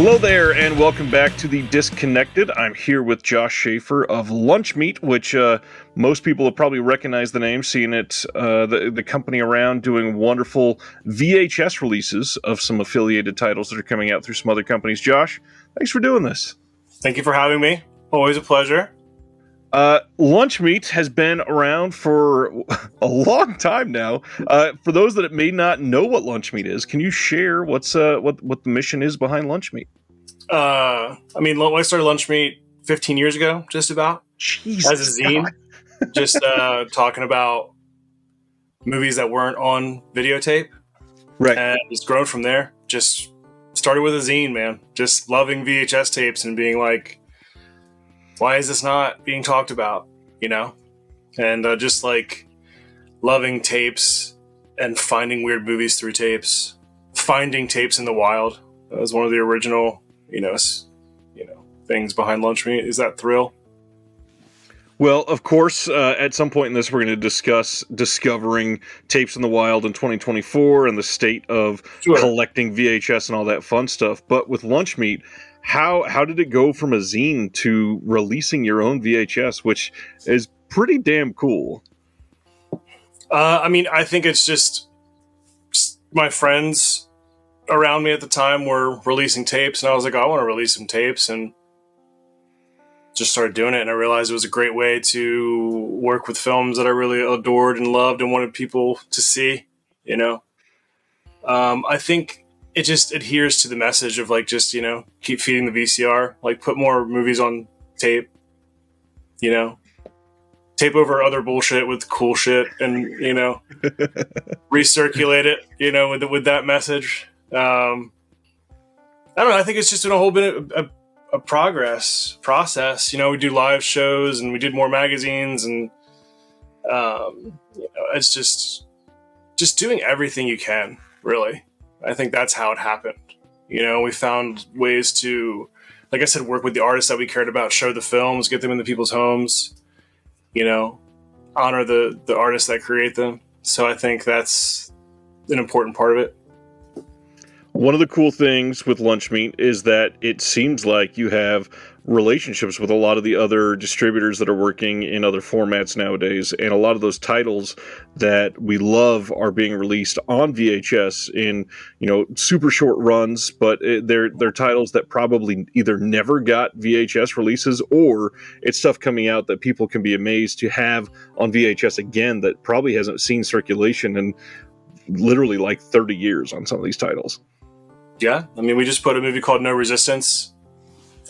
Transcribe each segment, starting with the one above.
Hello there, and welcome back to the Disconnected. I'm here with Josh Schafer of Lunchmeat, which most people have probably recognized the name, seeing it, the company around doing wonderful VHS releases of some affiliated titles that are coming out through some other companies. Josh, thanks for doing this. Thank you for having me. Always a pleasure. Lunchmeat has been around for a long time now. For those that may not know what Lunchmeat is, can you share what the mission is behind Lunchmeat? I started Lunchmeat 15 years ago, just about. Jesus, as a zine, just talking about movies that weren't on videotape. Right. And it's grown from there. Just started with a zine, man. Just loving VHS tapes and being like, why is this not being talked about? You know? And just like loving tapes and finding weird movies through tapes. Finding tapes in the wild. That was one of the original, things behind Lunchmeat. Is that thrill? Well, of course, at some point in this, we're going to discuss discovering tapes in the wild in 2024 and the state of collecting VHS and all that fun stuff. But with Lunchmeat, how did it go from a zine to releasing your own VHS, which is pretty damn cool? I think it's just my friends around me at the time were releasing tapes, and I was like, I want to release some tapes, and just started doing it. And I realized it was a great way to work with films that I really adored and loved and wanted people to see. I think it just adheres to the message of keep feeding the VCR, put more movies on tape, tape over other bullshit with cool shit, and recirculate it, with that message. I don't know. I think it's just been a whole bit of a process. We do live shows and we did more magazines, and it's just doing everything you can, really. I think that's how it happened. We found ways to, like I said, work with the artists that we cared about, show the films, get them into people's homes, honor the artists that create them. So I think that's an important part of it. One of the cool things with Lunchmeat is that it seems like you have relationships with a lot of the other distributors that are working in other formats nowadays, and a lot of those titles that we love are being released on VHS in super short runs, but they're titles that probably either never got VHS releases, or it's stuff coming out that people can be amazed to have on VHS again that probably hasn't seen circulation in literally 30 years on some of these titles. Yeah, we just put a movie called No Resistance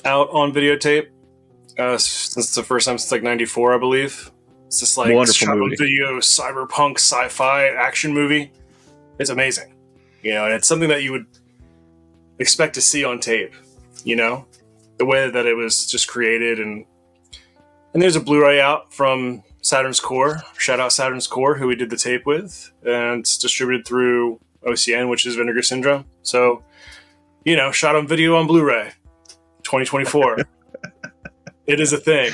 out on videotape since it's the first time since 94, I believe. It's just wonderful movie. Video cyberpunk sci-fi action movie. It's amazing, and it's something that you would expect to see on tape. The way that it was just created, and there's a Bluray out from Saturn's Core. Shout out Saturn's Core, who we did the tape with, and it's distributed through OCN, which is Vinegar Syndrome. So, shot on video on Bluray, 2024. It is a thing.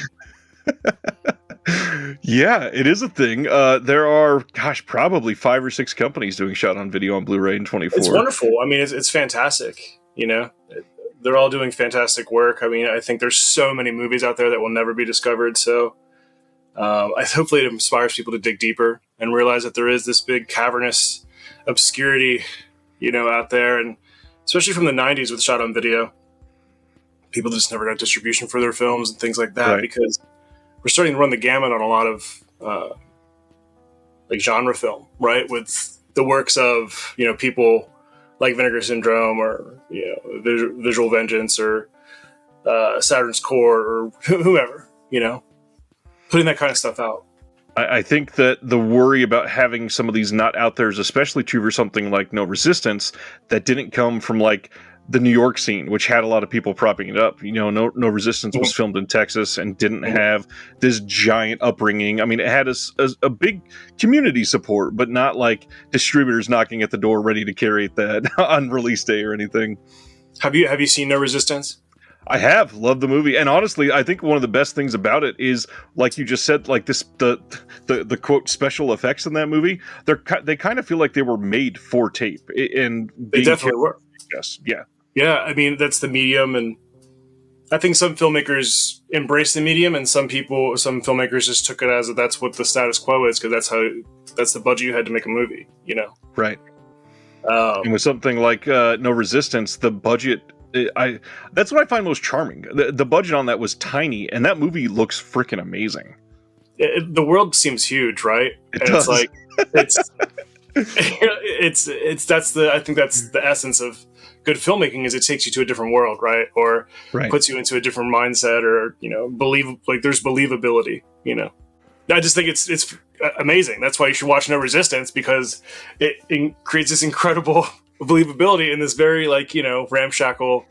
Yeah, it is a thing. There are, probably 5 or 6 companies doing shot on video on Blu-ray in 24. It's wonderful. it's fantastic. They're all doing fantastic work. I think there's so many movies out there that will never be discovered. So hopefully it inspires people to dig deeper and realize that there is this big cavernous obscurity, out there. And especially from the 90s with shot on video, people just never got distribution for their films and things like that, right? Because we're starting to run the gamut on a lot of genre film, right? With the works of, people like Vinegar Syndrome or, Visual Vengeance or Saturn's Core or whoever, putting that kind of stuff out. I think that the worry about having some of these not out there is especially true for something like No Resistance that didn't come from the New York scene, which had a lot of people propping it up. No Resistance was filmed in Texas and didn't have this giant upbringing. It had a big community support, but not distributors knocking at the door ready to carry that on release day or anything. Have you seen No Resistance? I have loved the movie, and honestly, I think one of the best things about it is, like you just said, the quote special effects in that movie. They kind of feel like they were made for tape, and they definitely were. Yes, yeah. Yeah, I mean, that's the medium, and I think some filmmakers embrace the medium, and some filmmakers just took it as that's what the status quo is, because that's the budget you had to make a movie, you know. Right. And with something like No Resistance, the budget, that's what I find most charming. The budget on that was tiny, and that movie looks freaking amazing. The world seems huge, right? It and does. It's like I think that's the essence of good filmmaking, is it takes you to a different world, right? Or puts you into a different mindset, or, you know, there's believability, you know. I just think it's amazing. That's why you should watch No Resistance, because it creates this incredible believability in this very, like, you know, ramshackle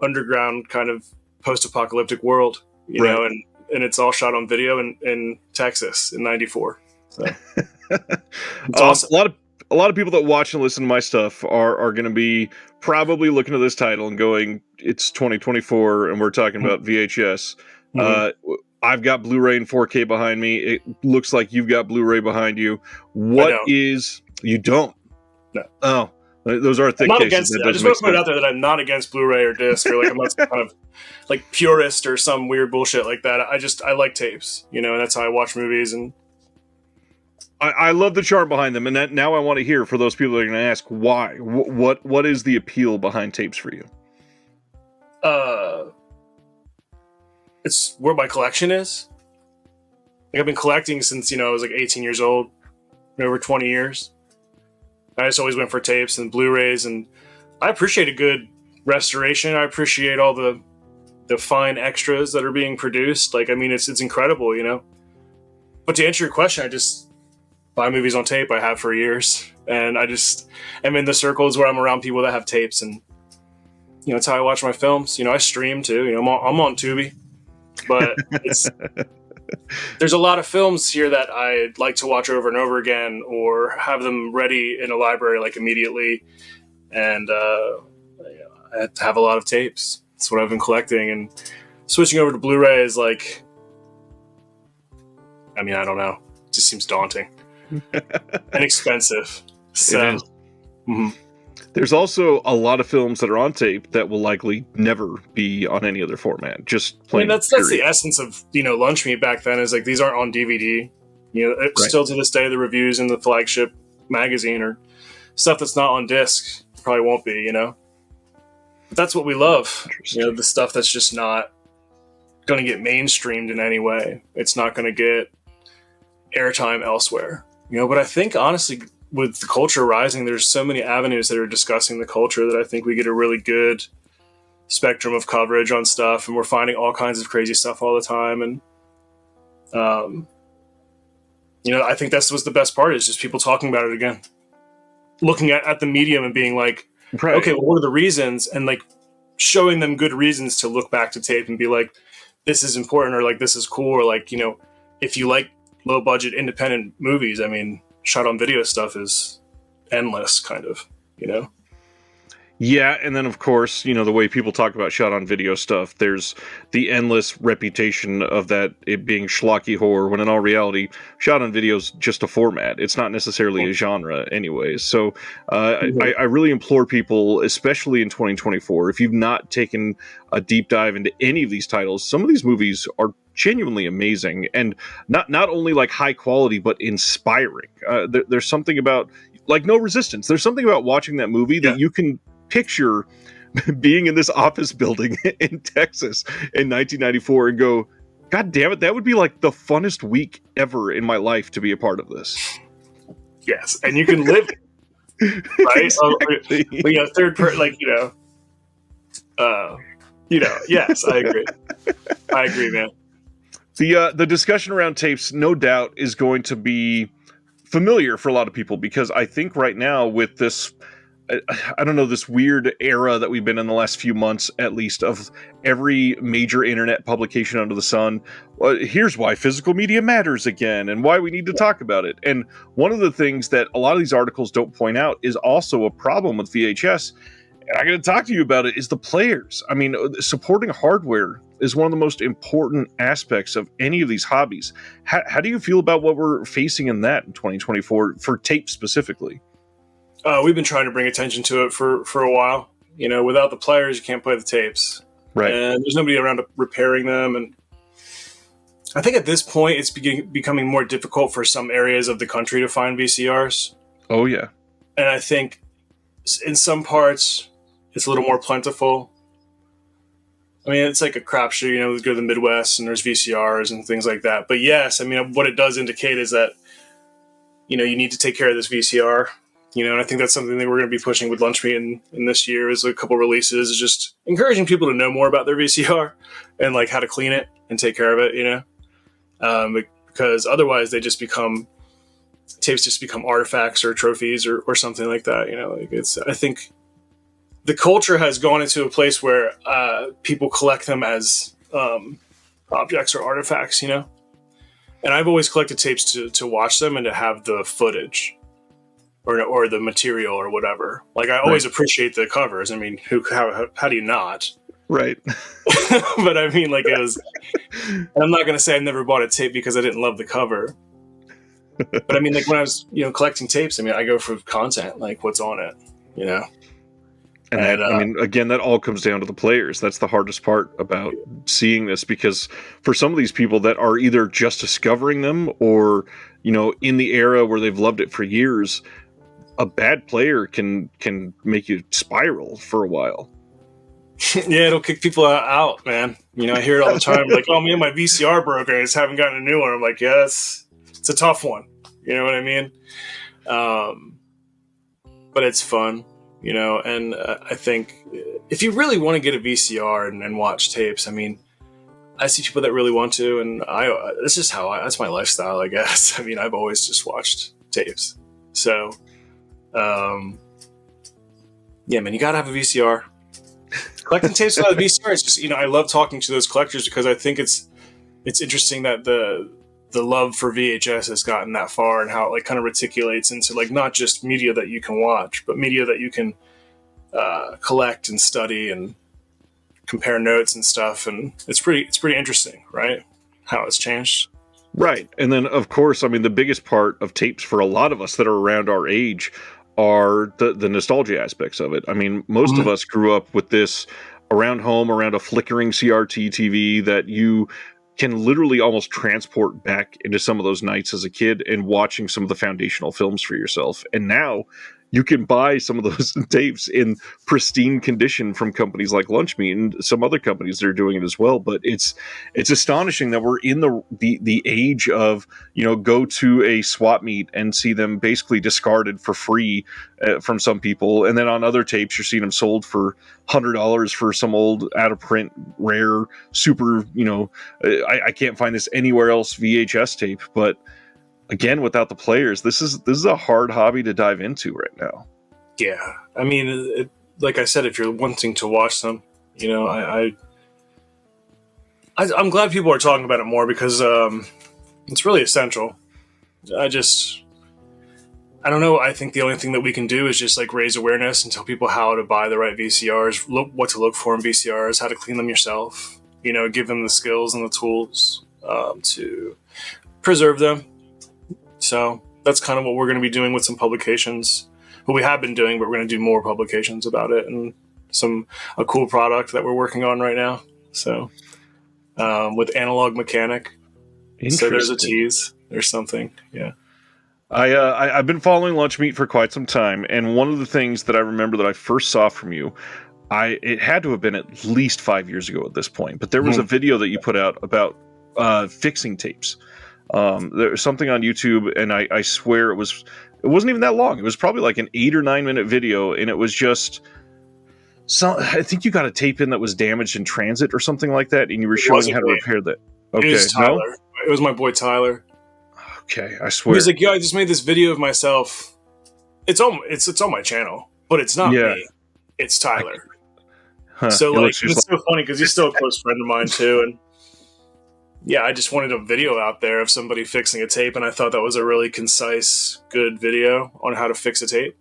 underground kind of post-apocalyptic world, you know, and it's all shot on video in Texas in '94. So it's awesome. A lot of people that watch and listen to my stuff are going to be probably looking at this title and going, it's 2024 and we're talking about VHS. I've got Blu-ray and 4K behind me. It looks like you've got Blu-ray behind you. You don't? No. Oh, those are thick I'm not cases. against it. I just want to put it out there that I'm not against Blu-ray or disc, or like I'm not some kind of like purist or some weird bullshit like that. I like tapes, you know, and that's how I watch movies. And I love the charm behind them, and now I want to hear, for those people that are going to ask why. What is the appeal behind tapes for you? It's where my collection is. Like, I've been collecting since, you know, I was like 18 years old, over 20 years. I just always went for tapes and Blu-rays, and I appreciate a good restoration. I appreciate all the fine extras that are being produced. Like, I mean, it's incredible, you know. But to answer your question, I just buy movies on tape. I have for years, and I just am in the circles where I'm around people that have tapes, and, you know, it's how I watch my films. You know, I stream too. You know, I'm on Tubi, but there's a lot of films here that I'd like to watch over and over again, or have them ready in a library like immediately. And I have a lot of tapes. That's what I've been collecting, and switching over to Blu-ray is like, I mean, I don't know. It just seems daunting and expensive. So, it is. There's also a lot of films that are on tape that will likely never be on any other format. Just plain. I mean, that's the essence of, you know, Lunchmeat back then, is like, these aren't on DVD. You know, still to this day, the reviews in the flagship magazine are stuff that's not on disc. Probably won't be, you know. But that's what we love. You know, the stuff that's just not going to get mainstreamed in any way. It's not going to get airtime elsewhere. You know, but I think, honestly, with the culture rising, there's so many avenues that are discussing the culture that I think we get a really good spectrum of coverage on stuff, and we're finding all kinds of crazy stuff all the time. And, you know, I think that's what's the best part, is just people talking about it again, looking at the medium and being like, okay, well, what are the reasons? And like showing them good reasons to look back to tape and be like, this is important, or like, this is cool, or like, you know, if you like low budget independent movies, I mean, shot on video stuff is endless, kind of, you know? Yeah, and then, of course, you know, the way people talk about shot on video stuff, there's the endless reputation of that it being schlocky horror, when in all reality, shot on video is just a format. It's not necessarily a genre anyways. So I really implore people, especially in 2024, if you've not taken a deep dive into any of these titles, some of these movies are genuinely amazing, and not only like high quality, but inspiring. There's something about, like, No Resistance. There's something about watching that movie that you can picture being in this office building in Texas in 1994 and go, God damn it, that would be like the funnest week ever in my life to be a part of this. Yes, and you can live it, right? Exactly. You know, third person, like, you know, yes, I agree. I agree, man. The discussion around tapes, no doubt, is going to be familiar for a lot of people, because I think right now, with this, I don't know, this weird era that we've been in the last few months, at least, of every major internet publication under the sun, here's why physical media matters again, and why we need to talk about it. And one of the things that a lot of these articles don't point out is also a problem with VHS, and I'm going to talk to you about it, is the players. I mean, supporting hardware is one of the most important aspects of any of these hobbies. How do you feel about what we're facing in that in 2024 for tape specifically? We've been trying to bring attention to it for a while. Without the players, you can't play the tapes. Right. And there's nobody around repairing them. And I think at this point, it's becoming more difficult for some areas of the country to find VCRs. Oh, yeah. And I think in some parts, it's a little more plentiful. I mean, it's like a crapshoot, we go to the Midwest and there's VCRs and things like that. But yes, I mean, what it does indicate is that, you need to take care of this VCR. And I think that's something that we're going to be pushing with Lunchmeat in this year is a couple releases, is just encouraging people to know more about their VCR and like how to clean it and take care of it, because otherwise tapes just become artifacts or trophies or something like that. I think the culture has gone into a place where people collect them as objects or artifacts, And I've always collected tapes to watch them and to have the footage or the material or whatever. Like I always appreciate the covers. I mean, how do you not? Right. But I mean, it was. And I'm not going to say I never bought a tape because I didn't love the cover. But I mean, when I was collecting tapes, I mean, I go for content, like what's on it, And I mean, again, that all comes down to the players. That's the hardest part about seeing this, because for some of these people that are either just discovering them or, in the era where they've loved it for years, a bad player can make you spiral for a while. Yeah, it'll kick people out, man. I hear it all the time. Like, oh man, my VCR broke. I just haven't gotten a new one. I'm like, yes, it's a tough one. You know what I mean? But it's fun. And I think if you really want to get a VCR and watch tapes, I mean, I see people that really want to, and that's just that's my lifestyle, I guess. I mean, I've always just watched tapes. So, yeah, man, you gotta have a VCR. Collecting tapes without a VCR, it's just, I love talking to those collectors because I think it's interesting that the love for VHS has gotten that far and how it kind of reticulates into not just media that you can watch, but media that you can collect and study and compare notes and stuff. And it's pretty interesting, right? How it's changed. Right. And then, of course, I mean, the biggest part of tapes for a lot of us that are around our age are the nostalgia aspects of it. I mean, most of us grew up with this around home, around a flickering CRT TV that you can literally almost transport back into some of those nights as a kid and watching some of the foundational films for yourself. And now you can buy some of those tapes in pristine condition from companies like Lunchmeat and some other companies that are doing it as well. But it's astonishing that we're in the age of, go to a swap meet and see them basically discarded for free from some people. And then on other tapes, you're seeing them sold for $100 for some old out of print, rare, super, I can't find this anywhere else VHS tape. But again, without the players, this is a hard hobby to dive into right now. Yeah, I mean, like I said, if you're wanting to watch them, I'm glad people are talking about it more because it's really essential. I don't know. I think the only thing that we can do is just raise awareness and tell people how to buy the right VCRs, what to look for in VCRs, how to clean them yourself. Give them the skills and the tools to preserve them. So that's kind of what we're going to be doing with some publications. What we have been doing, but we're going to do more publications about it and a cool product that we're working on right now. So with Analog Mechanic. So there's a tease. There's something. Yeah. I've been following Lunchmeat for quite some time, and one of the things that I remember that I first saw from you, it had to have been at least 5 years ago at this point, but there was a video that you put out about fixing tapes. There was something on YouTube, and I swear it wasn't even that long. It was probably like an 8 or 9 minute video, and it was just I think you got a tape in that was damaged in transit or something like that, and you were showing how to repair that. Okay, it was Tyler. No? It was my boy Tyler. Okay, I swear. He's like, I just made this video of myself. It's on my channel, but it's not me. It's Tyler. So it's so funny because he's still a close friend of mine too, and yeah, I just wanted a video out there of somebody fixing a tape, and I thought that was a really concise, good video on how to fix a tape.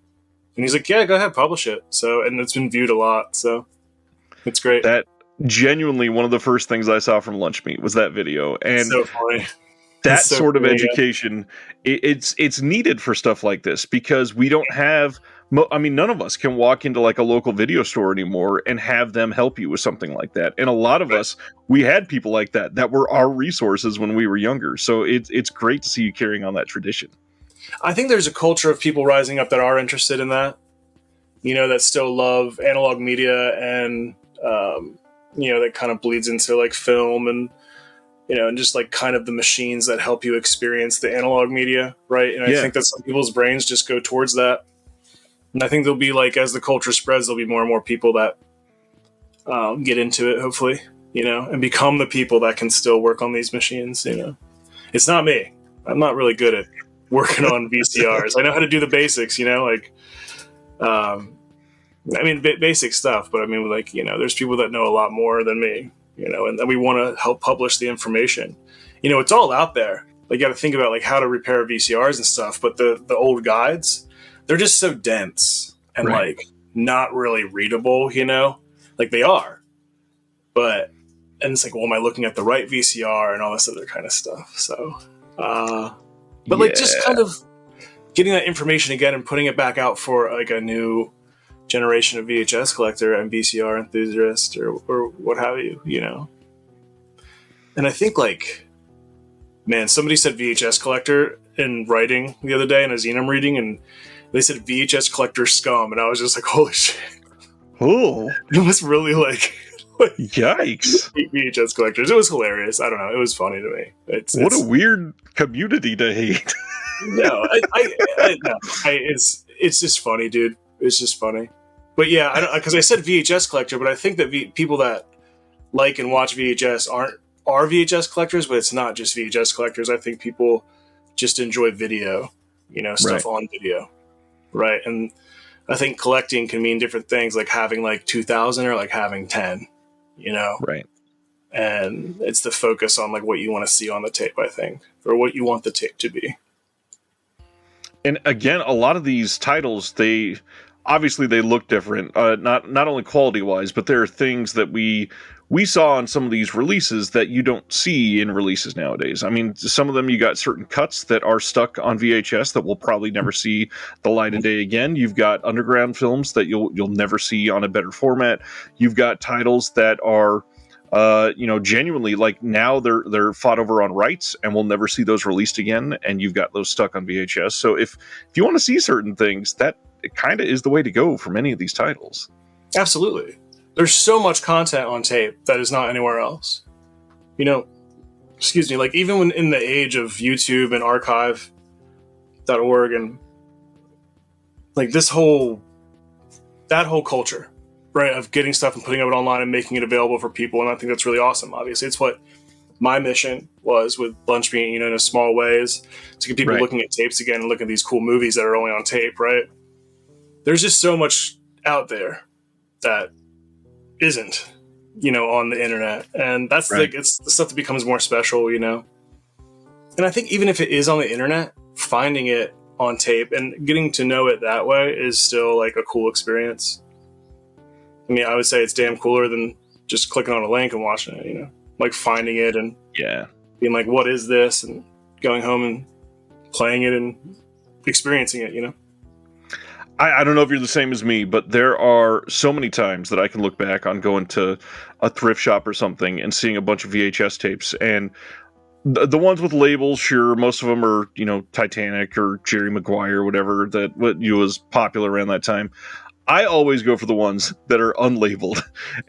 And he's like, yeah, go ahead, publish it. So, and it's been viewed a lot, so it's great. That genuinely one of the first things I saw from Lunchmeat was that video, and so funny. That sort of education, it's needed for stuff like this because we don't have I mean, none of us can walk into like a local video store anymore and have them help you with something like that. And a lot of us, we had people like that were our resources when we were younger. So it's great to see you carrying on that tradition. I think there's a culture of people rising up that are interested in that, that still love analog media, and that kind of bleeds into like film and and just like kind of the machines that help you experience the analog media, right? And I think that some people's brains just go towards that. And I think there'll be, like, as the culture spreads, there'll be more and more people that get into it, hopefully, and become the people that can still work on these machines. It's not me. I'm not really good at working on VCRs. I know how to do the basics, basic stuff, but I mean, like, there's people that know a lot more than me, and we want to help publish the information. It's all out there. Like, you got to think about like how to repair VCRs and stuff, but the old guides, they're just so dense and like not really readable, like they are, and it's like, well, am I looking at the right VCR and all this other kind of stuff? So, like just kind of getting that information again and putting it back out for like a new generation of VHS collector and VCR enthusiast or what have you, And I think, like, man, somebody said VHS collector in writing the other day in a zine I'm reading, and they said VHS collector scum, and I was just like, holy shit. Oh. It was really like yikes. VHS collectors. It was hilarious. I don't know. It was funny to me. It's a weird community to hate. No, it's just funny, dude. It's just funny. But yeah, because I said VHS collector, but I think that people that like and watch VHS are VHS collectors, but it's not just VHS collectors. I think people just enjoy video, stuff on video, right? And I think collecting can mean different things, like having like 2,000 or like having 10, Right. And it's the focus on like what you want to see on the tape, I think, or what you want the tape to be. And again, a lot of these titles, they look different, not only quality wise, but there are things that we saw on some of these releases that you don't see in releases nowadays. I mean, some of them, you got certain cuts that are stuck on VHS that we'll probably never see the light of day again. You've got underground films that you'll never see on a better format. You've got titles that are genuinely, like, now they're fought over on rights and we'll never see those released again, and you've got those stuck on VHS. So if you want to see certain things, that it kind of is the way to go for many of these titles. Absolutely. There's so much content on tape that is not anywhere else. Excuse me, like, even when in the age of YouTube and archive.org and like that whole culture, right, of getting stuff and putting it online and making it available for people. And I think that's really awesome. Obviously, it's what my mission was with Lunchmeat, in a small way, is to get people looking at tapes again and looking at these cool movies that are only on tape, right? There's just so much out there that isn't, on the internet. And that's like, it's the stuff that becomes more special, And I think even if it is on the internet, finding it on tape and getting to know it that way is still like a cool experience. I mean, I would say it's damn cooler than just clicking on a link and watching it, like finding it and being like, what is this? And going home and playing it and experiencing it, I don't know if you're the same as me, but there are so many times that I can look back on going to a thrift shop or something and seeing a bunch of VHS tapes, and the ones with labels, sure, most of them are, Titanic or Jerry Maguire, whatever that was popular around that time. I always go for the ones that are unlabeled,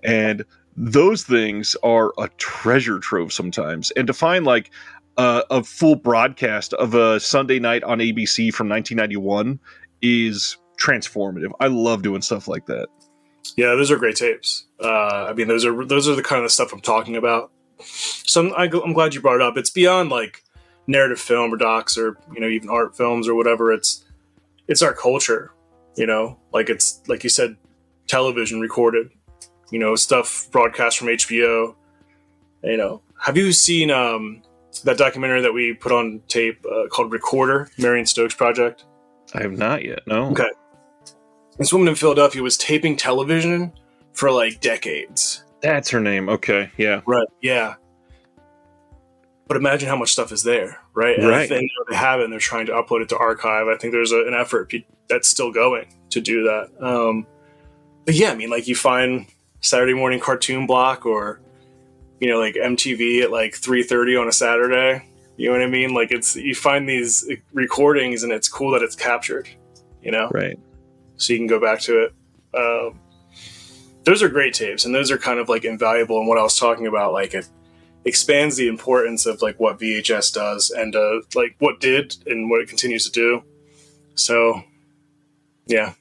and those things are a treasure trove sometimes. And to find like a full broadcast of a Sunday night on ABC from 1991 is transformative. I love doing stuff like that. Yeah, those are great tapes. I mean, those are the kind of stuff I'm talking about. So I'm glad you brought it up. It's beyond like narrative film or docs or even art films or whatever. It's our culture. Like, it's like you said, television recorded, stuff broadcast from HBO. Have you seen that documentary that we put on tape called Recorder, Marion Stokes Project? I have not yet. No. Okay. This woman in Philadelphia was taping television for like decades. That's her name. Okay. Yeah. Right. Yeah. But imagine how much stuff is there, right? And I Right. think they have it, and they're trying to upload it to archive. I think there's an effort that's still going to do that. But yeah, I mean, like you find Saturday morning cartoon block, or like MTV at like 3:30 on a Saturday. You know what I mean? Like you find these recordings, and it's cool that it's captured. Right. So you can go back to it. Those are great tapes, and those are kind of like invaluable. And what I was talking about, like it expands the importance of like what VHS does, and like what did and what it continues to do. So, yeah.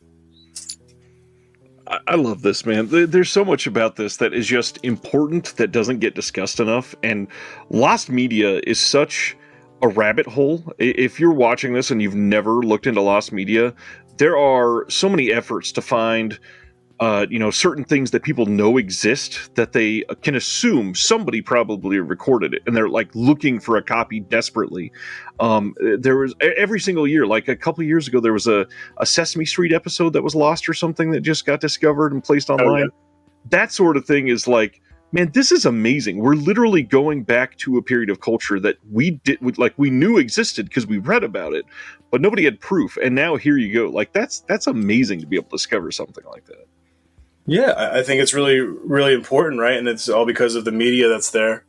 I love this, man. There's so much about this that is just important that doesn't get discussed enough. And lost media is such a rabbit hole. If you're watching this and you've never looked into lost media, there are so many efforts to find certain things that people know exist that they can assume somebody probably recorded it, and they're like looking for a copy desperately. There was every single year, like a couple of years ago, there was a Sesame Street episode that was lost or something that just got discovered and placed online. Yeah. That sort of thing is like, man, this is amazing. We're literally going back to a period of culture that we knew existed because we read about it, but nobody had proof. And now here you go. Like that's amazing to be able to discover something like that. Yeah, I think it's really, really important, right? And it's all because of the media that's there,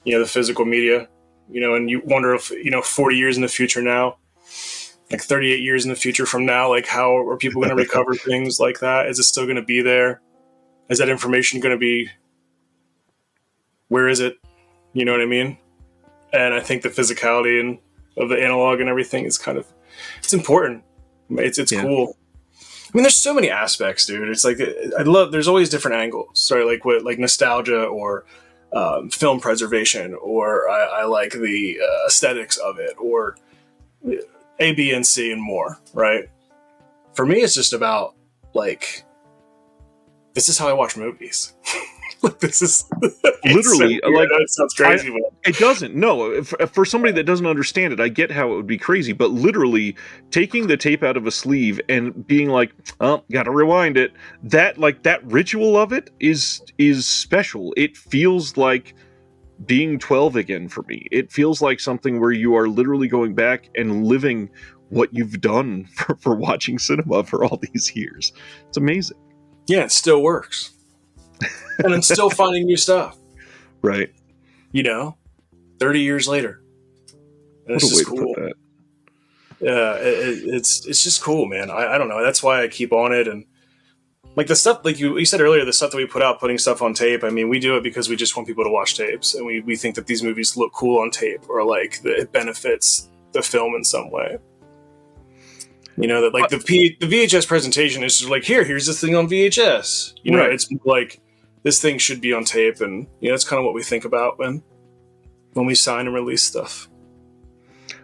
the physical media, and you wonder if, 40 years in the future now, like 38 years in the future from now, like how are people going to recover things like that? Is it still going to be there? Is that information going to be, where is it? You know what I mean? And I think the physicality of the analog and everything is it's important. It's cool. I mean, there's so many aspects, dude. It's like there's always different angles, right? Like nostalgia, or film preservation, or I like the aesthetics of it, or A, B, and C, and more, right? For me, it's just about like, this is how I watch movies. This is literally like, it sounds crazy, but it doesn't. No, for somebody that doesn't understand it, I get how it would be crazy, but literally taking the tape out of a sleeve and being like, oh, gotta rewind it. That ritual of it is special. It feels like being 12 again for me. It feels like something where you are literally going back and living what you've done for watching cinema for all these years. It's amazing. Yeah, it still works. And I'm still finding new stuff. Right. 30 years later. And it's just cool. Yeah, it's just cool, man. I don't know. That's why I keep on it. And like the stuff, like you said earlier, the stuff that we put out, putting stuff on tape. I mean, we do it because we just want people to watch tapes. And we think that these movies look cool on tape, or like it benefits the film in some way. That like the VHS presentation is just like, here's this thing on VHS. Right. It's like, this thing should be on tape, and that's kind of what we think about when we sign and release stuff.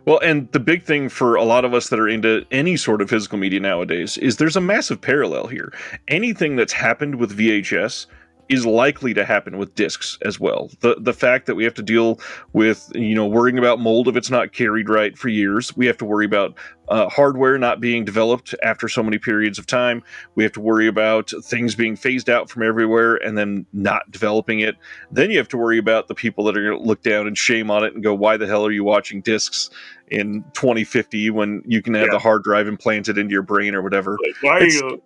Well, and the big thing for a lot of us that are into any sort of physical media nowadays is there's a massive parallel here. Anything that's happened with VHS is likely to happen with discs as well. The fact that we have to deal with, worrying about mold if it's not carried right for years. We have to worry about hardware not being developed after so many periods of time. We have to worry about things being phased out from everywhere and then not developing it. Then you have to worry about the people that are going to look down and shame on it and go, why the hell are you watching discs in 2050 when you can have the hard drive implanted into your brain or whatever? Like, why are you...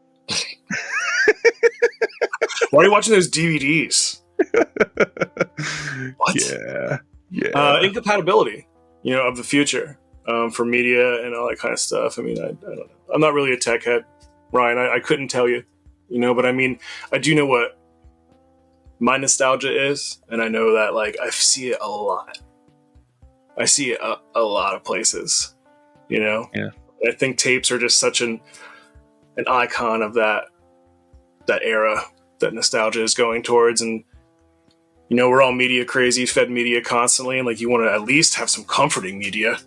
Why are you watching those DVDs? What? Yeah. Incompatibility, of the future for media and all that kind of stuff. I mean, I don't know. I'm not really a tech head, Ryan. I couldn't tell you, but I mean, I do know what my nostalgia is, and I know that like I see it a lot. I see it a lot of places, Yeah. I think tapes are just such an icon of that era that nostalgia is going towards. And we're all media crazy, fed media constantly, and like you want to at least have some comforting media,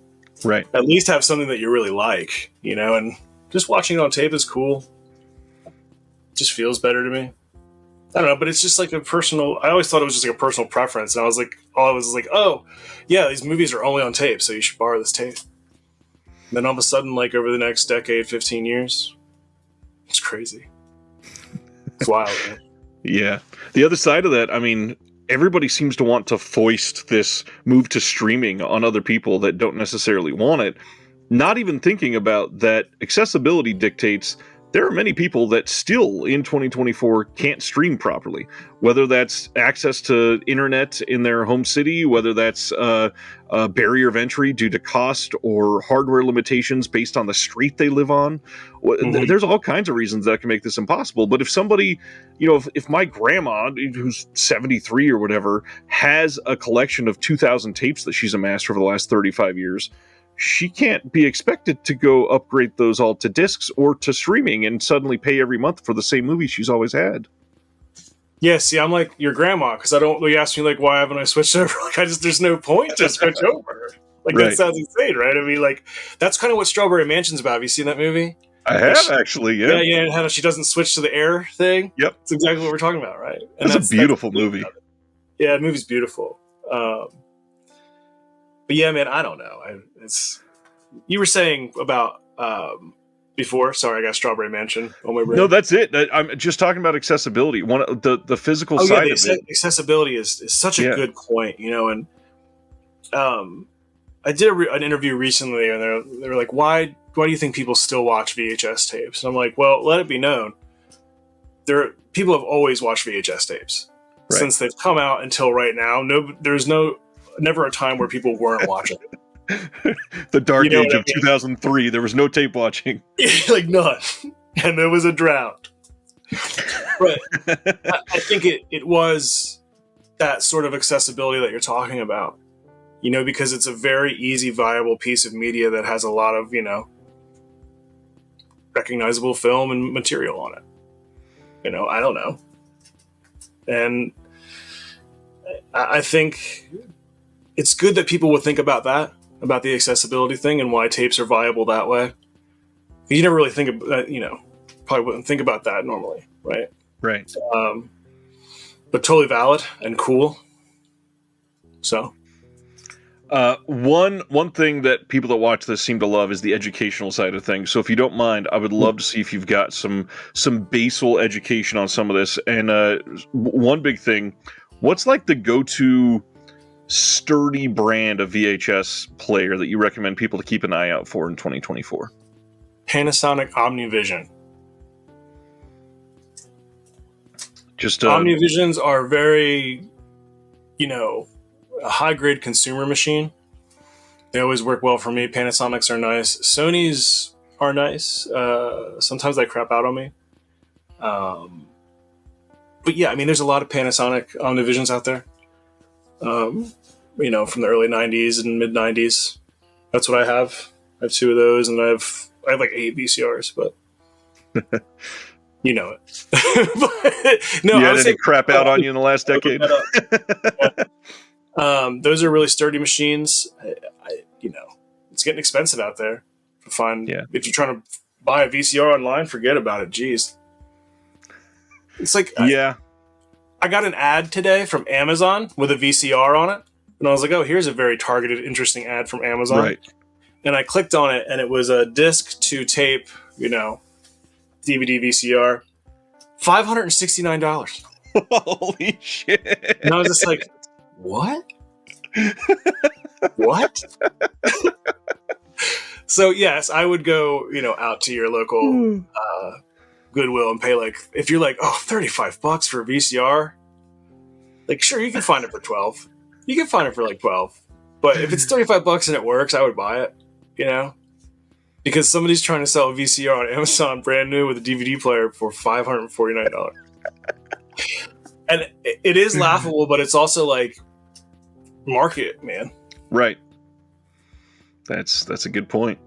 right? At least have something that you really like, and just watching it on tape is cool. It just feels better to me. I don't know, but it's just like a personal, I always thought it was just like a personal preference, and I was like, oh yeah, these movies are only on tape, so you should borrow this tape. And then all of a sudden, like over the next decade, 15 years, it's crazy. It's wild, man. Yeah. The other side of that, I mean, everybody seems to want to foist this move to streaming on other people that don't necessarily want it, not even thinking about that accessibility dictates there are many people that still in 2024 can't stream properly, whether that's access to internet in their home city, whether that's a barrier of entry due to cost or hardware limitations based on the street they live on. There's all kinds of reasons that can make this impossible. But if somebody, if my grandma, who's 73 or whatever, has a collection of 2,000 tapes that she's amassed over the last 35 years, she can't be expected to go upgrade those all to discs or to streaming and suddenly pay every month for the same movie she's always had. Yeah, see, I'm like your grandma, because I don't. You ask me like, why haven't I switched over? Like, there's no point to switch over. Like, Right. That sounds insane, right? I mean, like, that's kind of what Strawberry Mansion's about. Have you seen that movie? I have, actually, yeah. Yeah, and how she doesn't switch to the air thing. Yep. That's exactly what we're talking about, right? And that's a beautiful movie. Yeah, the movie's beautiful. But yeah, man, I don't know. You were saying about before. Sorry, I got Strawberry Mansion on my brain. No, that's it. I'm just talking about accessibility. The physical side of it. Accessibility is such a good point, and I did an interview recently, and they were like, "Why do you think people still watch VHS tapes?" And I'm like, "Well, let it be known, people have always watched VHS tapes since they've come out until right now. There's never a time where people weren't watching." The dark age of 2003, there was no tape watching. Like none. And there was a drought. But I think it was that sort of accessibility that you're talking about. Because it's a very easy, viable piece of media that has a lot of, recognizable film and material on it. I don't know. And I think it's good that people would think about that, about the accessibility thing and why tapes are viable that way. You never really think about, probably wouldn't think about that normally, right? Right. But totally valid and cool. So. One thing that people that watch this seem to love is the educational side of things. So if you don't mind, I would love to see if you've got some basal education on some of this. And one big thing, what's like the go-to sturdy brand of VHS player that you recommend people to keep an eye out for in 2024? Panasonic OmniVision. Just OmniVisions are very, a high-grade consumer machine. They always work well for me. Panasonics are nice. Sonys are nice. Sometimes they crap out on me. But yeah, I mean, there's a lot of Panasonic OmniVisions out there. From the early 90s and mid 90s. That's what I have. I have 2 of those, and I have like 8 VCRs, but you know it. But, no, yeah, did it crap out on you in the last decade? Those are really sturdy machines. It's getting expensive out there to find. Yeah. If you're trying to buy a VCR online, forget about it. Jeez. It's like, yeah. I got an ad today from Amazon with a VCR on it. And I was like, oh, here's a very targeted, interesting ad from Amazon. Right. And I clicked on it, and it was a disc to tape, DVD, VCR, $569. Holy shit. And I was just like, what? What? So, yes, I would go, out to your local Goodwill and pay, if you're like, oh, $35 for a VCR. Sure, you can find it for 12. You can find it for 12. But if it's $35 and it works, I would buy it, because somebody's trying to sell a VCR on Amazon brand new with a DVD player for $549. And it is laughable, but it's also market, man. Right. That's a good point.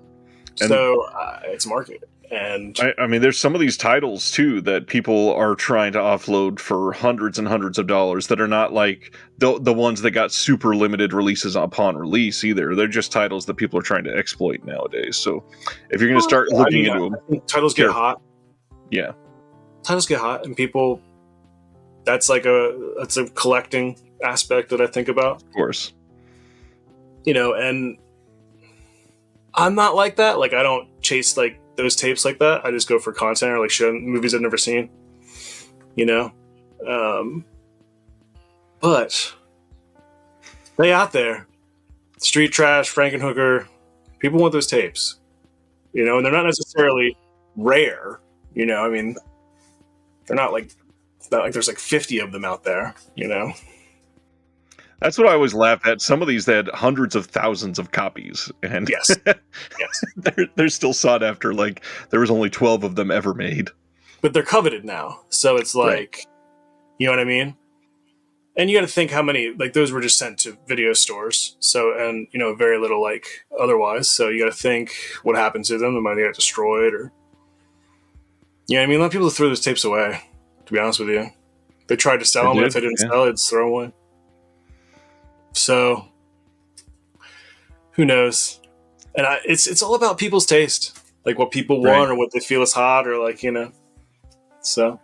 And so it's market. And I mean, there's some of these titles too that people are trying to offload for hundreds and hundreds of dollars that are not like the ones that got super limited releases upon release either. They're just titles that people are trying to exploit nowadays. So if you're going to start looking into them, titles get hot. Yeah, titles get hot, and people. That's a collecting aspect that I think about. Of course. And I'm not like that. I don't chase those tapes like that. I just go for content or movies I've never seen. But they out there, street trash, Frankenhooker, people want those tapes, and they're not necessarily rare. I mean, they're not like it's not like there's like 50 of them out there. That's what I always laugh at. Some of these had hundreds of thousands of copies, and Yes, yes, they're still sought after. Like there was only 12 of them ever made. but they're coveted now, so it's like, Right. you know what I mean. And you got to think how many, like, those were just sent to video stores. So, and, very little, like, otherwise. So you got to think what happened to them. The money got destroyed or, I mean, a lot of people throw those tapes away, to be honest with you. They tried to sell them. And if they didn't sell, they'd throw them away. So, who knows? And it's all about people's taste. Like what people want or what they feel is hot or like, so.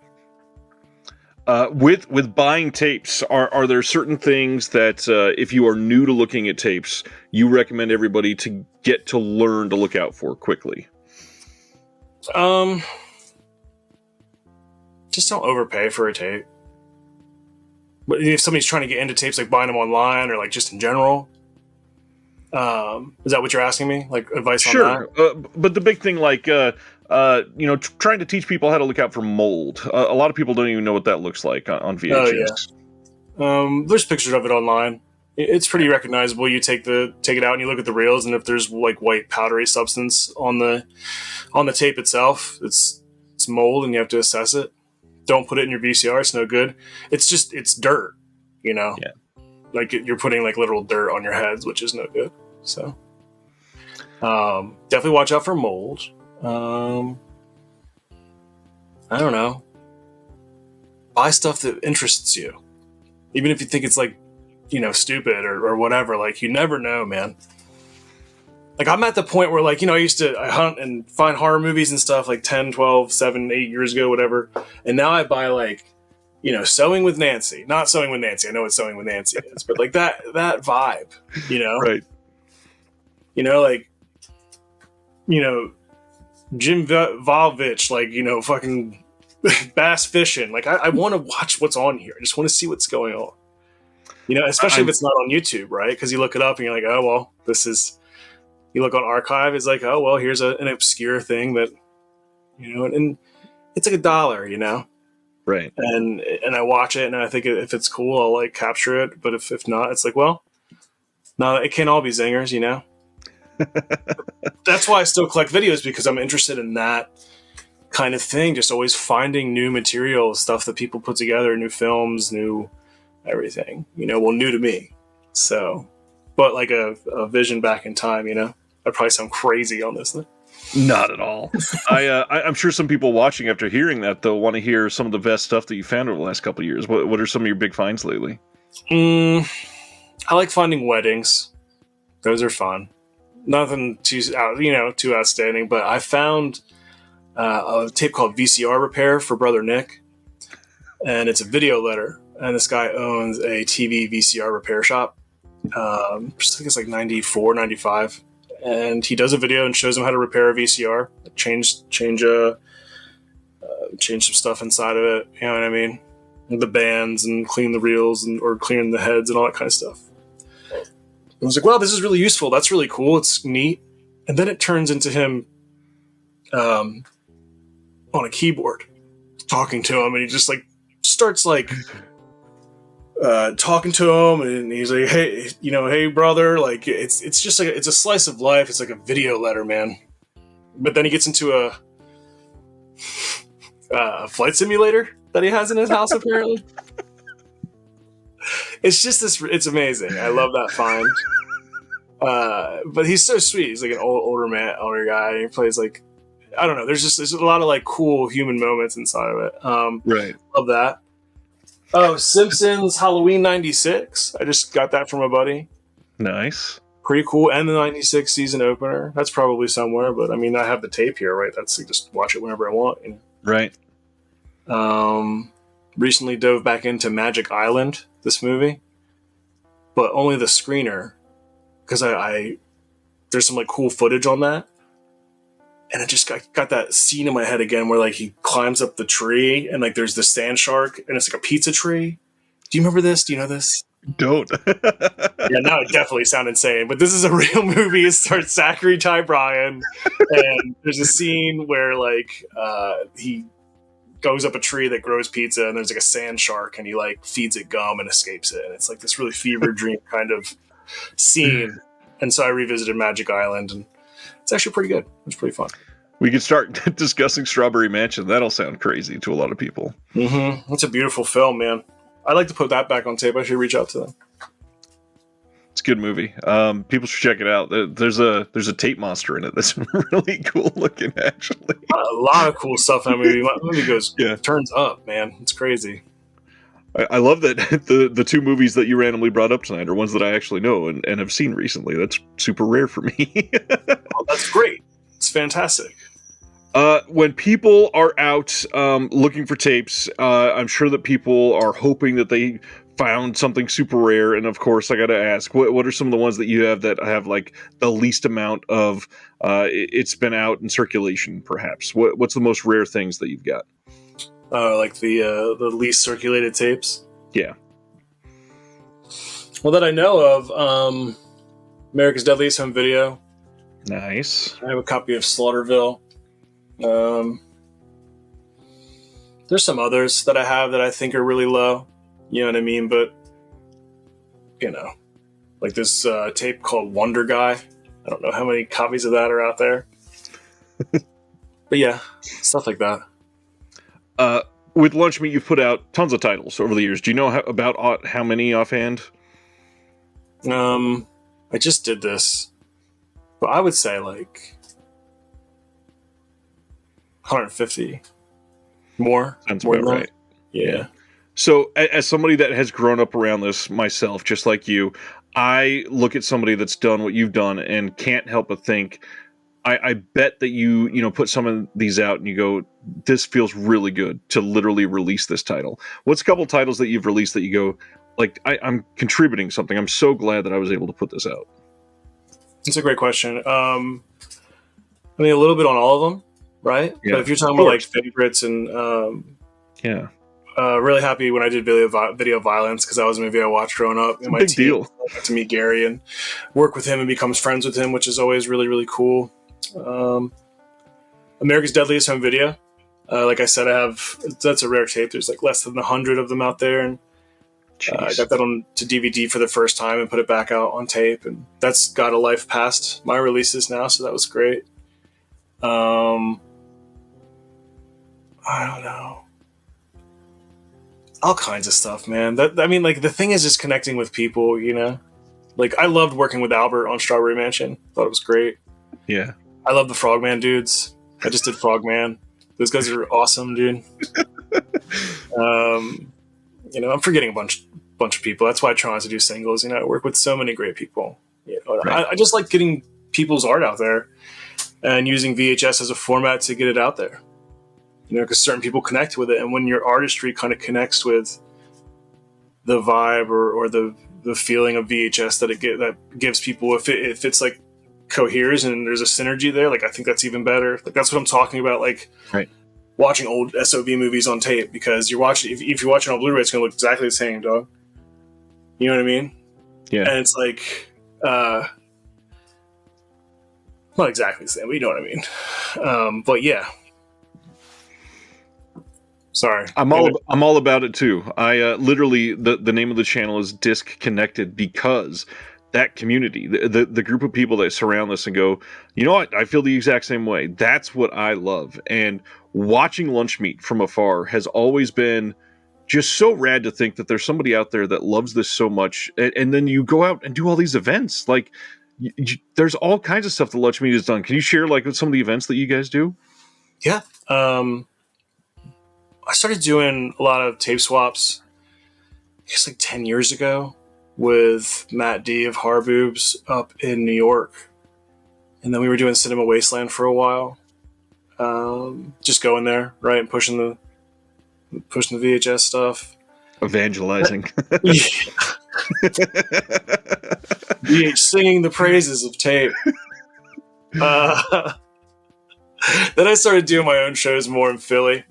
With buying tapes, are there certain things that if you are new to looking at tapes, you recommend everybody to get to learn to look out for quickly? Just don't overpay for a tape. But if somebody's trying to get into tapes, like buying them online or like just in general, is that what you're asking me? Like advice on that? But the big thing, like trying to teach people how to look out for mold. A lot of people don't even know what that looks like on VHS. Oh, yeah. There's pictures of it online. It's pretty recognizable. You take it out and you look at the reels, and if there's like white powdery substance on the tape itself, it's mold, and you have to assess it. Don't put it in your VCR; it's no good. It's dirt, Yeah. Like you're putting like literal dirt on your heads, which is no good. So, definitely watch out for mold. I don't know. Buy stuff that interests you, even if you think it's like, stupid or whatever. Like you never know, man. Like I'm at the point where like, I hunt and find horror movies and stuff like 10, 12, 7, 8 years ago, whatever. And now I buy like, Sewing with Nancy. Not Sewing with Nancy. I know what Sewing with Nancy is, but like that vibe, Right. Like, Jim Valvich, like, fucking bass fishing. Like I want to watch what's on here. I just want to see what's going on. Especially if it's not on YouTube, right? Because you look it up and you're like, oh, well, this is... You look on archive, it's like, oh, well, here's an obscure thing that, and it's like $1, Right. And I watch it, and I think if it's cool, I'll, like, capture it. But if not, it's like, well, no, it can't all be zingers, That's why I still collect videos, because I'm interested in that kind of thing. Just always finding new material, stuff that people put together, new films, new everything, new to me. So, but like a vision back in time, I probably sound crazy on this thing. Not at all. I'm sure some people watching after hearing that, though, want to hear some of the best stuff that you found over the last couple of years. What are some of your big finds lately? I like finding weddings. Those are fun. Nothing too outstanding, but I found a tape called VCR Repair for Brother Nick, and it's a video letter. And this guy owns a TV VCR repair shop. I think it's like 94, 95. And he does a video and shows them how to repair a VCR, change some stuff inside of it. You know what I mean? The bands and clean the reels or clean the heads and all that kind of stuff. I was like, wow, this is really useful. That's really cool. It's neat. And then it turns into him on a keyboard talking to him, and he just like starts like talking to him, and he's like, hey, hey brother, like it's just like it's a slice of life. It's like a video letter, man. But then he gets into a flight simulator that he has in his house apparently. It's just this. It's amazing. I love that find. But he's so sweet. He's like an older guy. And he plays like, I don't know. There's a lot of like cool human moments inside of it. Right. Love that. Oh, Simpsons Halloween '96. I just got that from a buddy. Nice. Pretty cool. And the '96 season opener. That's probably somewhere, but I mean, I have the tape here, right? That's like, just watch it whenever I want. Right. Recently dove back into Magic Island, this movie, but only the screener, because I there's some like cool footage on that. And I just got that scene in my head again where like he climbs up the tree and like there's the sand shark and it's like a pizza tree. Do you remember this? Do you know this? Don't. Yeah, now it definitely sounds insane, but this is a real movie. It starts Zachary Ty Bryan, and there's a scene where like he goes up a tree that grows pizza, and there's like a sand shark, and he like feeds it gum and escapes it, and it's like this really fever dream kind of scene. And so I revisited Magic Island, and it's actually pretty good. It's pretty fun. We could start discussing Strawberry Mansion. That'll sound crazy to a lot of people. Mm-hmm. It's a beautiful film, man. I'd like to put that back on tape. I should reach out to them. It's a good movie. People should check it out. There's a tape monster in it that's really cool looking, actually. A lot of cool stuff in that movie. That movie goes turns up, man. It's crazy. I love that the two movies that you randomly brought up tonight are ones that I actually know and have seen recently. That's super rare for me. Oh, that's great. It's fantastic. When people are out looking for tapes, I'm sure that people are hoping that they found something super rare. And of course, I got to ask, what are some of the ones that you have that have like the least amount of it's been out in circulation, perhaps? What's the most rare things that you've got? Like the least circulated tapes. Yeah. Well, that I know of, America's Deadliest Home Video. Nice. I have a copy of Slaughterville. There's some others that I have that I think are really low. You know what I mean? But, you know, like this tape called Wonder Guy. I don't know how many copies of that are out there. But yeah, stuff like that. With Lunchmeat, you've put out tons of titles over the years. Do you know about how many offhand? I just did this. But I would say like 150. More. Sounds more about right. Yeah. So, as somebody that has grown up around this myself, just like you, I look at somebody that's done what you've done and can't help but think, I bet that you put some of these out and you go, this feels really good to literally release this title. What's a couple titles that you've released that you go, like, I'm contributing something. I'm so glad that I was able to put this out. It's a great question. I mean, a little bit on all of them, right? Yeah, but if you're talking about like favorites and really happy when I did video violence because that was a movie I watched growing up. And my big team deal. got to meet Gary and work with him and becomes friends with him, which is always really, really cool. America's Deadliest Home Video. Like I said, that's a rare tape. There's like less than 100 of them out there, and I got that on to DVD for the first time and put it back out on tape, and that's got a life past my releases now, so that was great. I don't know. All kinds of stuff, man. I mean, like, the thing is just connecting with people, you know? Like, I loved working with Albert on Strawberry Mansion. Thought it was great. Yeah. I love the Frogman dudes. I just did Frogman. Those guys are awesome, dude. I'm forgetting a bunch of people. That's why I try not to do singles. I work with so many great people. Right. I just like getting people's art out there and using VHS as a format to get it out there. Because certain people connect with it, and when your artistry kind of connects with the vibe or the feeling of VHS that gives people, if it's like coheres and there's a synergy there, like I think that's even better. Like that's what I'm talking about. Like right. Watching old SOV movies on tape, because you're watching if you're watching on Blu-ray, it's gonna look exactly the same, dog. You know what I mean? Yeah. And it's like not exactly the same, but you know what I mean. But yeah. Sorry. I'm all about it too. I literally the name of the channel is Disc Connected because that community, the group of people that surround this and go, you know what, I feel the exact same way. That's what I love. And watching Lunchmeat from afar has always been just so rad to think that there's somebody out there that loves this so much. And then you go out and do all these events. Like there's all kinds of stuff that Lunchmeat has done. Can you share like some of the events that you guys do? Yeah. I started doing a lot of tape swaps, I guess like 10 years ago, with Matt D of Harboobs up in New York. And then we were doing Cinema Wasteland for a while. Just going there, right, and pushing the VHS stuff. Evangelizing. Singing the praises of tape. Then I started doing my own shows more in Philly.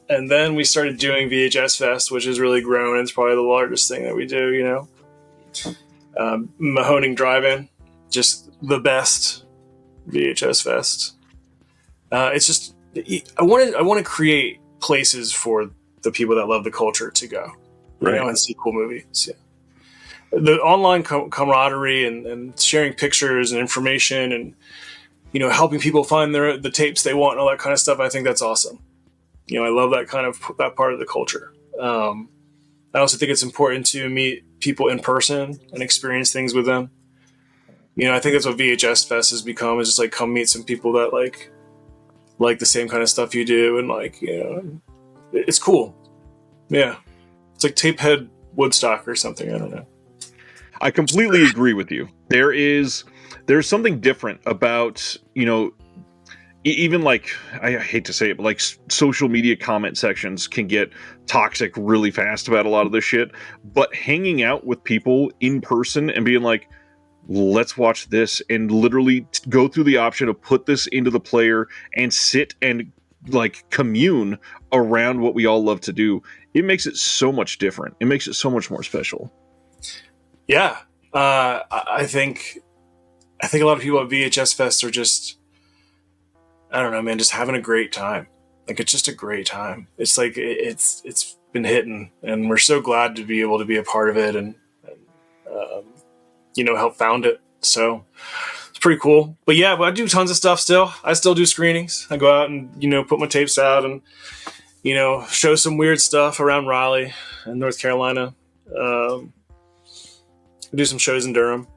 And then we started doing VHS Fest, which has really grown. It's probably the largest thing that we do, you know. Mahoning Drive-In, just the best VHS Fest. It's just I want to create places for the people that love the culture to go, you know, and see cool movies. Yeah. The online camaraderie and sharing pictures and information and, you know, helping people find the tapes they want and all that kind of stuff. I think that's awesome. You know, I love that part of the culture. I also think it's important to meet people in person and experience things with them. You know, I think that's what VHS Fest has become, is just like, come meet some people that like the same kind of stuff you do. And like, you know, it's cool. Yeah. It's like Tapehead Woodstock or something. I don't know. I completely agree with you. There's something different about, you know, even like, I hate to say it, but like social media comment sections can get toxic really fast about a lot of this shit. But hanging out with people in person and being like, let's watch this, and literally go through the option of put this into the player and sit and like commune around what we all love to do, it makes it so much different. It makes it so much more special. Yeah. I think a lot of people at VHS Fest are just, I don't know, man, just having a great time. Like, it's just a great time. It's like, it's been hitting, and we're so glad to be able to be a part of it and you know, help found it. So it's pretty cool. But yeah, I do tons of stuff still. I still do screenings. I go out and, you know, put my tapes out and, you know, show some weird stuff around Raleigh and North Carolina. I do some shows in Durham,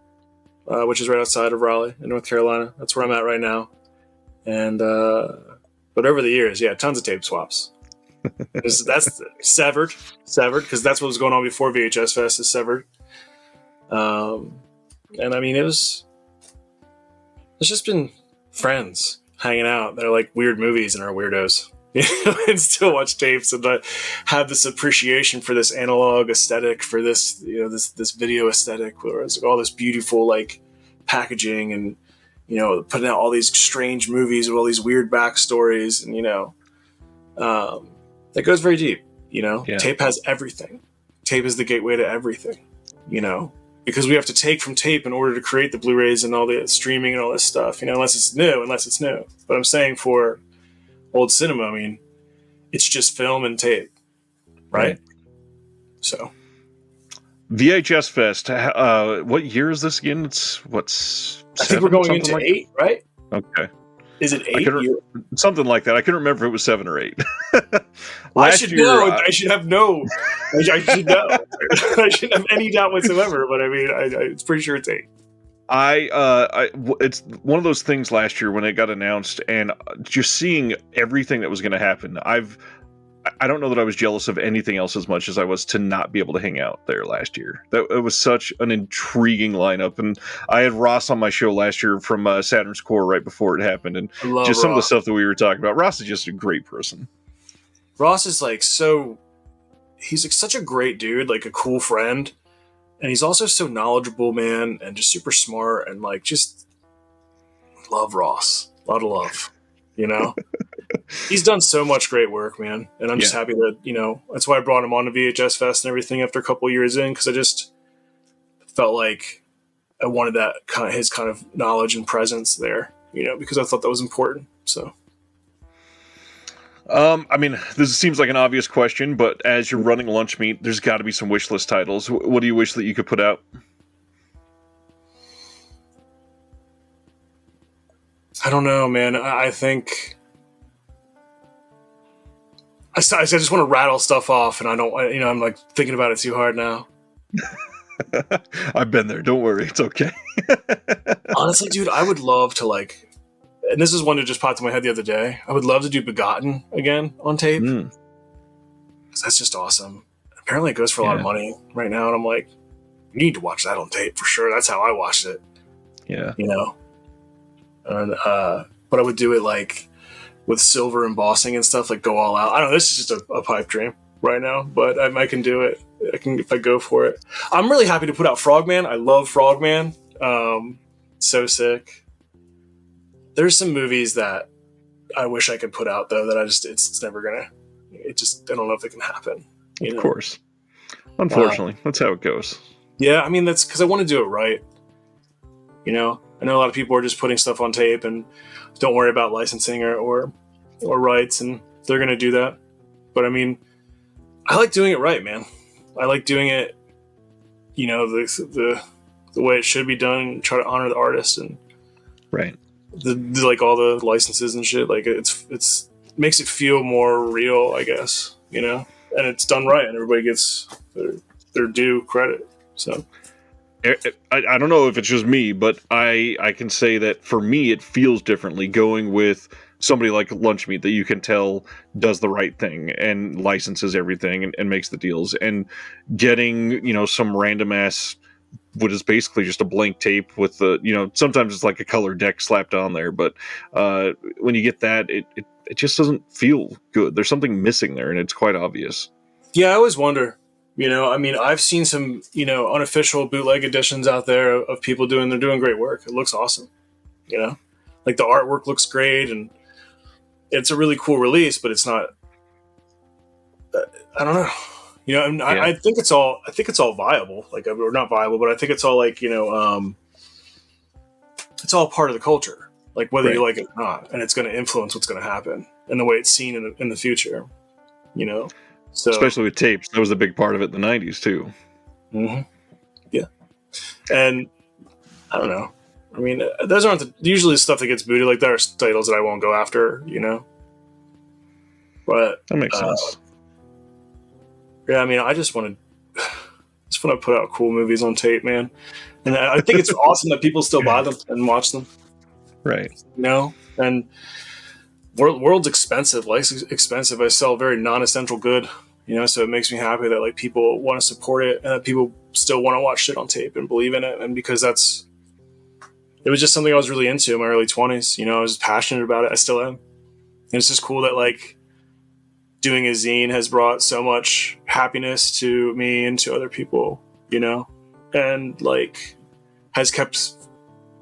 which is right outside of Raleigh in North Carolina. That's where I'm at right now. And but over the years, yeah, tons of tape swaps. That's severed because that's what was going on before VHS Fest is severed. And I mean, it's just been friends hanging out that are like weird movies and are weirdos, you know, and still watch tapes and have this appreciation for this analog aesthetic, for this, you know, this video aesthetic, where it's like all this beautiful like packaging and, you know, putting out all these strange movies with all these weird backstories, and, you know, that goes very deep. You know, yeah. Tape has everything. Tape is the gateway to everything, you know, because we have to take from tape in order to create the Blu-rays and all the streaming and all this stuff, you know, unless it's new. But I'm saying for old cinema, I mean, it's just film and tape, right? So VHS Fest, what year is this again? It's I think we're going into like 8, right? Okay. Is it 8? Something like that. I couldn't remember if it was 7 or 8. I should know. I should have no. I should know. I shouldn't have any doubt whatsoever. But I mean, it's pretty sure it's 8. It's one of those things last year when it got announced, and just seeing everything that was going to happen. I don't know that I was jealous of anything else as much as I was to not be able to hang out there last year. It was such an intriguing lineup, and I had Ross on my show last year from Saturn's Core right before it happened, and just some of the stuff that we were talking about. Ross is just a great person. Ross is like he's like such a great dude, like a cool friend, and he's also so knowledgeable, man, and just super smart, and like just love Ross, a lot of love, you know. He's done so much great work, man, and I'm just happy that, you know, that's why I brought him on to VHS Fest and everything after a couple of years in, because I just felt like I wanted that his kind of knowledge and presence there, you know, because I thought that was important. So, I mean, this seems like an obvious question, but as you're running Lunchmeat, there's got to be some wish list titles. What do you wish that you could put out? I don't know, man. I think I just want to rattle stuff off, and I don't, you know, I'm like thinking about it too hard now. I've been there. Don't worry. It's okay. Honestly, dude, I would love to like, and this is one that just popped in my head the other day. I would love to do Begotten again on tape. Because that's just awesome. Apparently it goes for a lot of money right now. And I'm like, you need to watch that on tape for sure. That's how I watched it. Yeah. You know? And, but I would do it like with silver embossing and stuff, like go all out. I don't know. This is just a pipe dream right now, but I can do it. I can, if I go for it. I'm really happy to put out Frogman. I love Frogman. So sick. There's some movies that I wish I could put out though that it's never gonna I don't know if it can happen. Of course. Unfortunately, that's how it goes. Yeah, I mean, that's because I want to do it right. I know a lot of people are just putting stuff on tape and don't worry about licensing or rights, and they're going to do that. But I mean, I like doing it right, man. I like doing it, the way it should be done, and try to honor the artist and right. Like all the licenses and shit. Like it's makes it feel more real, I guess, and it's done right, and everybody gets their due credit. So I don't know if it's just me, but I can say that for me it feels differently going with somebody like Lunchmeat that you can tell does the right thing and licenses everything and makes the deals, and getting some random ass what is basically just a blank tape with the sometimes it's like a color deck slapped on there, but when you get that, it just doesn't feel good. There's something missing there, and it's quite obvious. Yeah, I always wonder. I mean, I've seen some, unofficial bootleg editions out there of people they're doing great work. It looks awesome. Like the artwork looks great, and it's a really cool release, but it's not, I don't know. I think it's all viable, like, or not viable, but I think it's all like, it's all part of the culture, like whether you like it or not, and it's going to influence what's going to happen and the way it's seen in the future, So, especially with tapes, that was a big part of it in the 90s too. Mm-hmm. Yeah. And I don't know. I mean, those aren't usually the stuff that gets booted. Like, there are titles that I won't go after, But that makes sense. Yeah, I mean, I just want to put out cool movies on tape, man. And I think it's awesome that people still buy them and watch them. Right. And world's expensive. Life's expensive. I sell a very non-essential good, so it makes me happy that like people want to support it and that people still want to watch shit on tape and believe in it. And because it was just something I was really into in my early 20s. I was passionate about it. I still am. And it's just cool that like doing a zine has brought so much happiness to me and to other people, and like has kept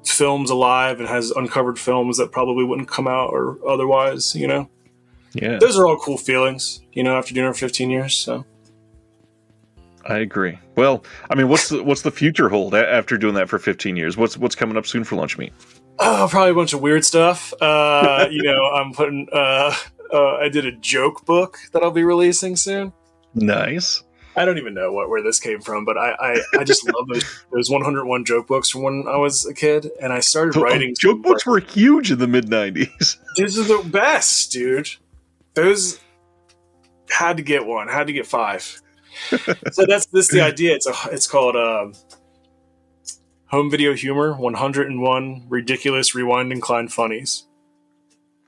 films alive and has uncovered films that probably wouldn't come out or otherwise, Yeah. Those are all cool feelings, after doing it for 15 years. So I agree. Well, I mean, what's the future hold after doing that for 15 years? What's coming up soon for Lunchmeat? Oh, probably a bunch of weird stuff. I'm putting I did a joke book that I'll be releasing soon. Nice. I don't even know where this came from, but I just love those 101 joke books from when I was a kid, and I started writing. Joke books were huge in the mid-90s. These are the best, dude. Those had to get one, had to get 5. So that's the idea. It's called Home Video Humor: 101 Ridiculous Rewind Inclined Funnies.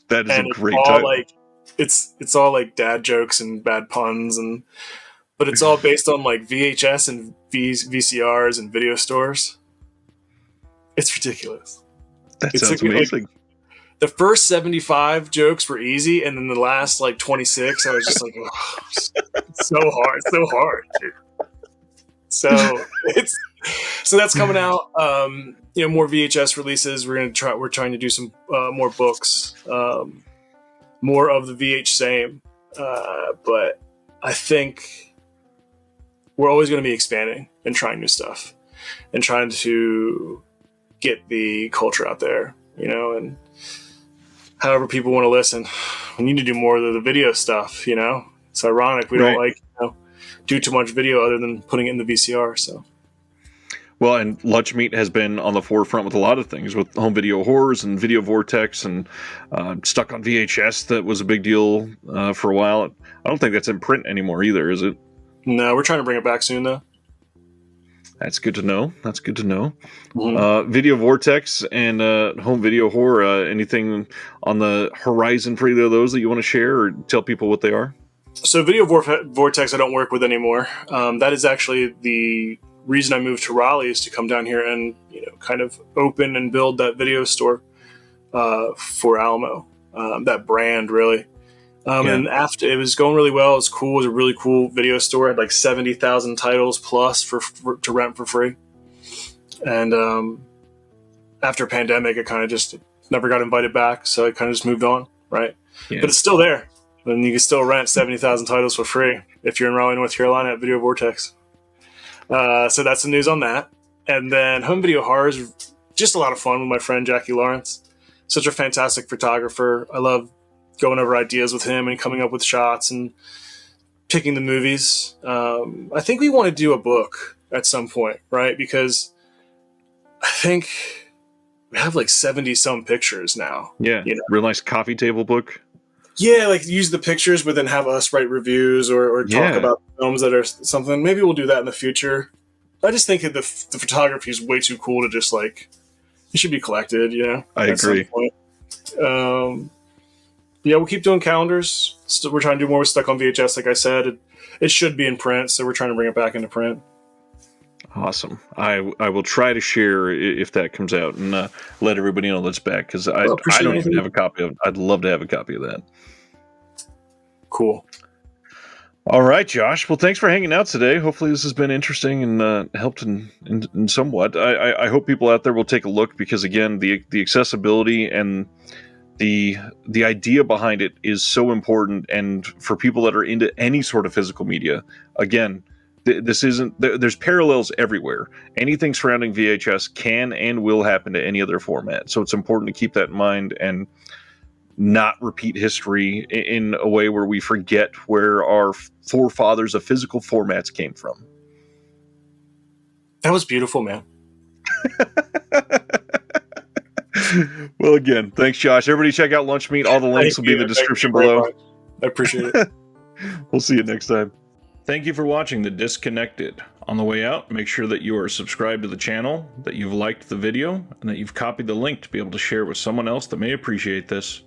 That is a great title. It's all like dad jokes and bad puns, but it's all based on like VHS and VCRs and video stores. It's ridiculous. That sounds amazing. The first 75 jokes were easy, and then the last like 26, I was just like, oh, it's so hard, dude. So that's coming out. More VHS releases. We're trying to do some more books, more of the VH same. But I think we're always going to be expanding and trying new stuff and trying to get the culture out there, and however people want to listen. We need to do more of the video stuff, It's ironic. We don't like, do too much video other than putting it in the VCR, so. Well, and Lunchmeat has been on the forefront with a lot of things, with home video horrors and video vortex and Stuck on VHS. That was a big deal for a while. I don't think that's in print anymore either, is it? No, we're trying to bring it back soon, though. That's good to know. Mm-hmm. Video vortex and home video horror. Anything on the horizon for either of those that you want to share or tell people what they are? So video vortex I don't work with anymore. That is actually the reason I moved to Raleigh, is to come down here and kind of open and build that video store for Alamo, that brand really. And after it was going really well, it was cool. It was a really cool video store. It had like 70,000 titles plus to rent for free. And after pandemic, it kind of just never got invited back, so I kind of just moved on, right? Yeah. But it's still there. And you can still rent 70,000 titles for free if you're in Raleigh, North Carolina at Video Vortex. So that's the news on that. And then home video horror is just a lot of fun with my friend Jackie Lawrence. Such a fantastic photographer. I love going over ideas with him and coming up with shots and picking the movies. I think we want to do a book at some point, right? Because I think we have like 70 some pictures now. Yeah, you know? Real nice coffee table book. Yeah, like use the pictures, but then have us write reviews or talk about films that are something. Maybe we'll do that in the future. I just think that the photography is way too cool to just like, it should be collected, you know? I agree. Yeah, we'll keep doing calendars. We're trying to do more with Stuck on VHS, like I said. It should be in print, so we're trying to bring it back into print. Awesome. I will try to share if that comes out and let everybody know that's back, because I don't even have a copy of it. I'd love to have a copy of that. Cool. All right, Josh. Well, thanks for hanging out today. Hopefully this has been interesting and helped in somewhat. I hope people out there will take a look, because, again, the accessibility and the idea behind it is so important. And for people that are into any sort of physical media, again, this isn't, there's parallels everywhere. Anything surrounding VHS can and will happen to any other format. So it's important to keep that in mind and not repeat history in a way where we forget where our forefathers of physical formats came from. That was beautiful, man. Well, again, thanks, Josh. Everybody check out Lunchmeat. All the links will be in the description below. I appreciate it. We'll see you next time. Thank you for watching The Disconnected. On the way out, make sure that you are subscribed to the channel, that you've liked the video, and that you've copied the link to be able to share with someone else that may appreciate this.